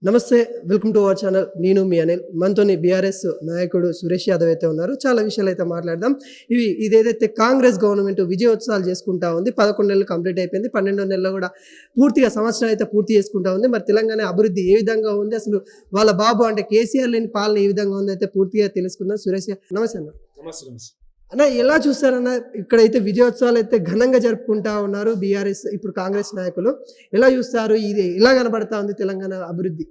నమస్తే, welcome to our channel. నేను మీ అనిల్. మనతోని బీఆర్ఎస్ నాయకుడు సురేష్ యాదవ్ అయితే ఉన్నారు. చాలా విషయాలు అయితే మాట్లాడదాం. ఇదేదైతే కాంగ్రెస్ గవర్నమెంట్ విజయోత్సవాలు చేసుకుంటా ఉంది. 11 నెలలు కంప్లీట్ అయిపోయింది. 12వ నెలలో కూడా పూర్తిగా సంవత్సరం అయితే పూర్తి చేసుకుంటా ఉంది. మరి తెలంగాణ అభివృద్ధి ఏ విధంగా ఉంది, అసలు వాళ్ళ బాబు అంటే కేసీఆర్ లేని పాలన ఏ విధంగా ఉంది అయితే పూర్తిగా తెలుసుకుందాం. సురేష్ నమస్తే అన్న. అన్న, ఎలా చూస్తారన్న? ఇక్కడైతే విజయోత్సవాలు అయితే ఘనంగా జరుపుకుంటా ఉన్నారు బీఆర్ఎస్ ఇప్పుడు కాంగ్రెస్ నాయకులు. ఎలా చూస్తారు? ఇది ఎలా కనబడతా ఉంది తెలంగాణ అభివృద్ధి?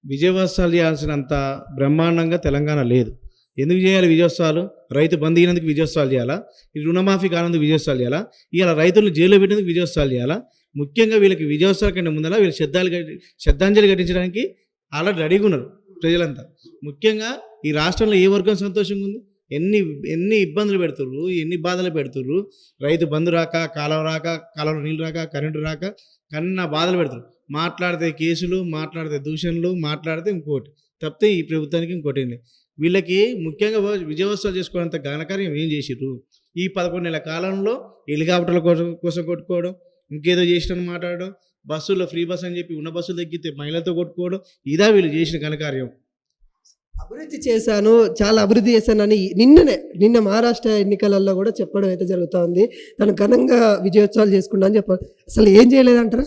విజయోత్సవాలు చేయాల్సినంత బ్రహ్మాండంగా తెలంగాణ లేదు. ఎందుకు చేయాలి విజయోత్సవాలు? రైతు బంద్ అయినందుకు విజయోత్సవాలు చేయాలా? ఈ రుణమాఫీ కానందుకు విజయోత్సవాలు చేయాలా? ఇలా రైతులను జైల్లో పెట్టినందుకు విజయోత్సవాలు చేయాలా? ముఖ్యంగా వీళ్ళకి విజయోత్సవాల కంటే ముందర వీళ్ళు శ్రద్ధాంజలి ఘటించడానికి ఆల్రెడీ రెడీగా ఉన్నారు ప్రజలంతా. ముఖ్యంగా ఈ రాష్ట్రంలో ఏ వర్గం సంతోషంగా ఉంది? ఎన్ని ఇబ్బందులు పెడుతుర్రు, ఎన్ని బాధలు పెడుతుర్రు. రైతు బంధు రాక, కాలంలో నీళ్ళు రాక, కరెంటు రాక కన్నా బాధలు పెడుతురు. మాట్లాడితే కేసులు, మాట్లాడితే దూషణలు, మాట్లాడితే ఇంకోటి తప్పితే ఈ ప్రభుత్వానికి ఇంకోటి ఏంటి? వీళ్ళకి ముఖ్యంగా విజయోత్సవాలు చేసుకోవడంత ఘనకార్యం ఏం చేసిర్రు? ఈ 11 నెలల కాలంలో హెలికాప్టర్ల కోసం కొట్టుకోవడం, ఇంకేదో చేసినని మాట్లాడడం, బస్సుల్లో ఫ్రీ బస్ అని చెప్పి ఉన్న బస్సులు తగ్గితే మహిళలతో కొట్టుకోవడం, ఇదా వీళ్ళు చేసిన ఘనకార్యం. అభివృద్ధి చేశాను, చాలా అభివృద్ధి చేశానని నిన్న మహారాష్ట్ర ఎన్నికలలో కూడా చెప్పడం అయితే జరుగుతూ ఉంది. తను ఘనంగా విజయోత్సవాలు చేసుకుంటా అని చెప్పారు. అసలు ఏం చేయలేదంటారా?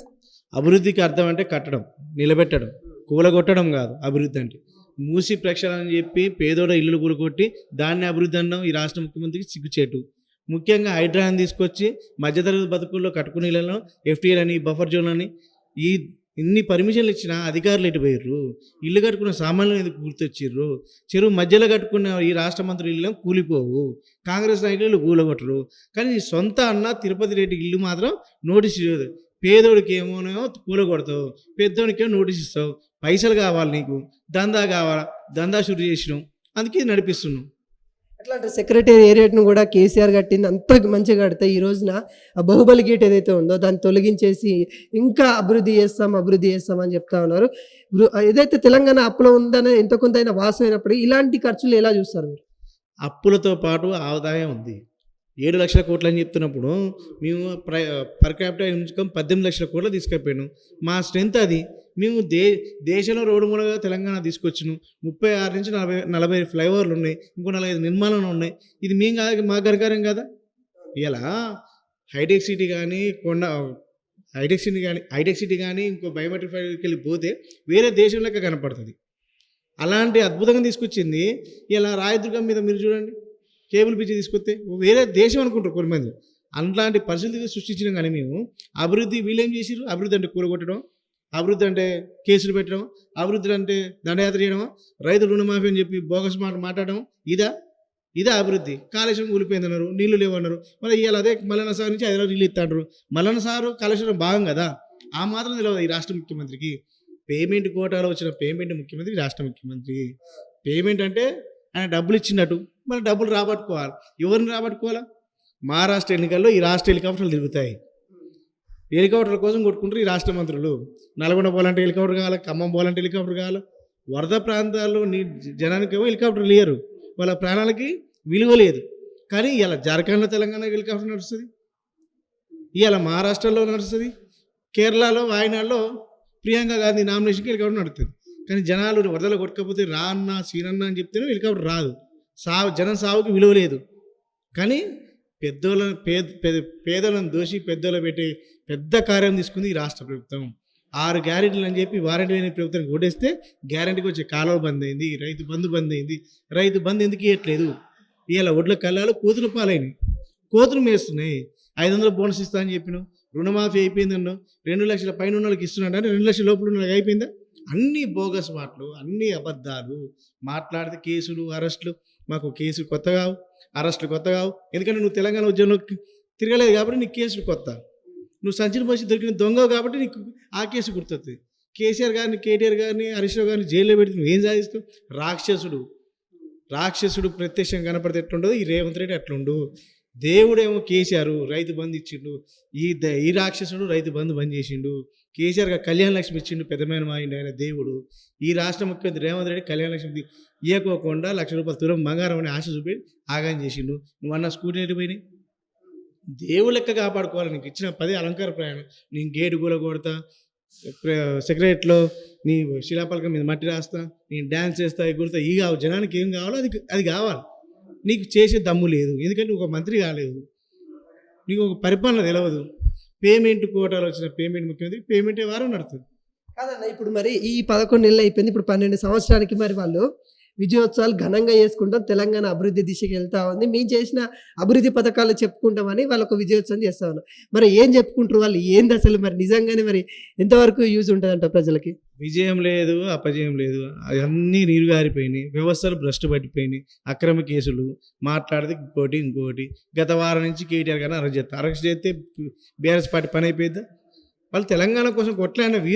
అభివృద్ధికి అర్థం అంటే కట్టడం, నిలబెట్టడం, కూలగొట్టడం కాదు. అభివృద్ధి అంటే మూసి ప్రక్షాళన అని చెప్పి పేదోడ ఇల్లులు కూలగొట్టి దాన్ని అభివృద్ధి అనడం ఈ రాష్ట్ర ముఖ్యమంత్రికి సిగ్గుచేటు. ముఖ్యంగా హైడ్రాని తీసుకొచ్చి మధ్యతరగతి బతుకుల్లో కట్టుకునే ఇళ్లలో ఎఫ్టీఎల్ అని, బఫర్ జోన్ అని ఇన్ని పర్మిషన్లు ఇచ్చిన అధికారులు ఎటుపోయారు? ఇల్లు కట్టుకున్న సామాన్లు ఎందుకు గుర్తొచ్చిర్రు? చెరువు మధ్యలో కట్టుకున్న ఈ రాష్ట్ర మంత్రులు ఇల్లు కూలిపోవు, కాంగ్రెస్ నాయకులు కూలగొట్టరు. కానీ సొంత అన్న తిరుపతి రెడ్డి ఇల్లు మాత్రం నోటీస్ ఇవ్వదు. పేదోడికి ఏమోనేమో కూలగొడతావు, పెద్దోడికేమో నోటీస్ ఇస్తావు. పైసలు కావాలి నీకు, దందా కావాలా, దందా షురు చేసినావు, అందుకే నడిపిస్తున్నావు. ఎట్లా అంటే సెక్రటేరియట్ను కూడా కేసీఆర్ కట్టింది, అంత మంచిగా కడితే ఈ రోజున ఆ బాహుబలి గేట్ ఏదైతే ఉందో దాన్ని తొలగించేసి ఇంకా అభివృద్ధి చేస్తాం అని చెప్తా ఉన్నారు. ఏదైతే తెలంగాణ అప్పులో ఉందనే ఎంత కొంత అయినా వాసమైనప్పుడు ఇలాంటి ఖర్చులు ఎలా చూస్తారు మీరు? అప్పులతో పాటు ఆదాయం ఉంది. 7 లక్షల కోట్లు అని చెప్తున్నప్పుడు మేము పర్ క్యాపిటల్ ఇన్కమ్ 18 లక్షల కోట్లు తీసుకెళ్ళిపోయాను. మా స్ట్రెంత్ అది. మేము దేశంలో రోడ్డు మూలగా తెలంగాణ తీసుకొచ్చినాం. 36 నుంచి 40 ఫ్లైఓవర్లు ఉన్నాయి, ఇంకో 45 నిర్మాణాలు ఉన్నాయి. ఇది మేము కాదు, మా గర్కారం కదా. ఇలా హైటెక్ సిటీ కానీ ఇంకో బయోమెట్రిక్ ఫ్యాక్టరీకి వెళ్ళి పోతే వేరే దేశం లెక్క కనపడుతుంది. అలాంటి అద్భుతంగా తీసుకొచ్చింది. ఇలా రాయదుర్గం మీద మీరు చూడండి, కేబుల్ బ్రిడ్జ్ తీసుకొస్తే వేరే దేశం అనుకుంటారు కొంతమంది. అలాంటి పరిస్థితులు సృష్టించినాం. కానీ మేము అభివృద్ధి వీళ్ళేం చేసిర్రు? అభివృద్ధి అంటే కూలగొట్టడం, అభివృద్ధి అంటే కేసులు పెట్టడం, అభివృద్ధి అంటే దండయాత్ర చేయడం, రైతు రుణమాఫీ అని చెప్పి బోగస్ మాట్లాడడం, ఇదా అభివృద్ధి? కాళేశ్వరం కూలిపోయిందన్నారు, నీళ్లు లేవన్నారు. మరి ఇవాళ అదే మల్లన్న సాగర్ నుంచి హైదరాబాద్ నీళ్ళు ఇస్తాంటారు. మల్లన్న సాగర్ కాళేశ్వరం భాగం కదా. ఆ మాత్రం తెలియదు ఈ రాష్ట్ర ముఖ్యమంత్రికి. పేమెంట్ కోటాలో వచ్చిన పేమెంట్ ముఖ్యమంత్రి, రాష్ట్ర ముఖ్యమంత్రి. పేమెంట్ అంటే ఆయన డబ్బులు ఇచ్చినట్టు, మరి డబ్బులు రాబట్టుకోవాలి. ఎవరిని రాబట్టుకోవాలా? మహారాష్ట్ర ఎన్నికల్లో ఈ రాష్ట్ర హెలికాప్టర్లు తిరుగుతాయి. హెలికాప్టర్ల కోసం కొట్టుకుంటారు ఈ రాష్ట్ర మంత్రులు. నల్గొండ పోవాలంటే హెలికాప్టర్ కావాలి, ఖమ్మం పోవాలంటే హెలికాప్టర్ కావాలి. వరద ప్రాంతాల్లో జనానికి ఏమో హెలికాప్టర్లు లేరు, వాళ్ళ ప్రాణాలకి విలువ లేదు. కానీ ఇలా జార్ఖండ్లో తెలంగాణ హెలికాప్టర్ నడుస్తుంది, ఇవాళ మహారాష్ట్రలో నడుస్తుంది, కేరళలో వాయనాడులో ప్రియాంక గాంధీ నామినేషన్కి హెలికాప్టర్ నడుస్తుంది. కానీ జనాలు వరదలు కొట్టకపోతే రా అన్న సీనన్న అని చెప్తేనే హెలికాప్టర్ రాదు. జనం సావుకి విలువ లేదు. కానీ పేదలను దోషి పెద్దోళ్ళ పెట్టి పెద్ద కార్యం తీసుకుంది ఈ రాష్ట్ర ప్రభుత్వం. 6 గ్యారెంటీలు అని చెప్పి వారంటీ లేని ప్రభుత్వానికి ఓటేస్తే గ్యారెంటీకి వచ్చే కాలువ బంద్ అయింది, రైతు బంధు బంద్ అయింది. రైతు బంధు ఎందుకు ఇవ్వట్లేదు? ఇలా ఒడ్ల కళ్ళాలు కోతులు పాలైనవి, కోతులు మేస్తున్నాయి. 500 బోనస్ ఇస్తా అని చెప్పినావు, రుణమాఫీ అయిపోయిందన్నావు, 2 లక్షల పైన ఉన్న వాళ్ళకి ఇస్తున్నాడు అంటే 2 లక్షల లోపల ఉన్న అయిపోయిందా? అన్ని బోగస్ మాటలు, అన్ని అబద్ధాలు. మాట్లాడితే కేసులు, అరెస్టులు. మాకు కేసులు కొత్త కావు, అరెస్టులు కొత్త కావు. ఎందుకంటే నువ్వు తెలంగాణ ఉద్యమంలో తిరగలేదు కాబట్టి నీకు కేసులు కొత్త. నువ్వు సంచిన పోసి దొరికిన దొంగవు కాబట్టి నీకు ఆ కేసు గుర్తొస్తుంది. కేసీఆర్ గారిని, కేటీఆర్ గారిని, హరీష్ రావు గారిని జైల్లో పెడితే నువ్వు ఏం సాధిస్తావు? రాక్షసుడు ప్రత్యక్షంగా కనపడితే ఎట్లుండదు ఈ రేవంత్ రెడ్డి అట్లుండు. దేవుడేమో కేసీఆర్ రైతు బంధు ఇచ్చిండు, ఈ రాక్షసుడు రైతు బంధు బంద్ చేసిండు. కేసీఆర్ కళ్యాణ లక్ష్మి ఇచ్చిండు, పెద్దమైన మాయిండు ఆయన దేవుడు. ఈ రాష్ట్ర ముఖ్యమంత్రి రేవంత్ రెడ్డి కళ్యాణ లక్ష్మి ఇవ్వకోకుండా ₹1,00,000 తులం బంగారం అని ఆశ చూపి ఆగాయం చేసిండు. నువ్వు అన్న స్కూటీ ఎటుపోయినాయి? దేవుడు లెక్క కాపాడుకోవాలి. నీకు ఇచ్చిన 10 అలంకార ప్రయాణం, నేను గేటు కూల కొడతా, సెక్రటరీలో నీ శిలాపలకం మీద మట్టి రాస్తా, నేను డ్యాన్స్ చేస్తా, ఎగురుతా, ఈ కావు జనానికి ఏం కావాలో అది అది కావాలి. నీకు చేసే దమ్ము లేదు, ఎందుకంటే ఒక మంత్రి కాలేదు, నీకు ఒక పరిపాలన తెలియదు. పేమెంట్ కోటాలు వచ్చిన పేమెంట్ ముఖ్యమంత్రి, పేమెంట్ వారం నడుతుంది. కాదన్న ఇప్పుడు మరి ఈ 11 నెలలు అయిపోయింది. ఇప్పుడు 12 సంవత్సరానికి మరి వాళ్ళు విజయోత్సవాలు ఘనంగా చేసుకుంటాం. తెలంగాణ అభివృద్ధి దిశకి వెళ్తా ఉంది. మేము చేసిన అభివృద్ధి పథకాలు చెప్పుకుంటామని వాళ్ళు ఒక విజయోత్సవం చేస్తా ఉన్నారు. మరి ఏం చెప్పుకుంటారు వాళ్ళు? ఏంది అసలు మరి నిజంగానే మరి ఎంతవరకు యూజ్ ఉంటుందంట ప్రజలకి? విజయం లేదు, అపజయం లేదు, అవన్నీ నీరు గారిపోయినాయి, వ్యవస్థలు భ్రష్టు పట్టిపోయినాయి, అక్రమ కేసులు, మాట్లాడితే ఇంకోటి. గత వారం నుంచి కేటీఆర్ గారిని అరెస్ట్ చేస్తే బీఆర్ఎస్ పార్టీ పని అయిపోయిద్దా? వాళ్ళు తెలంగాణ కోసం కొట్లాడిన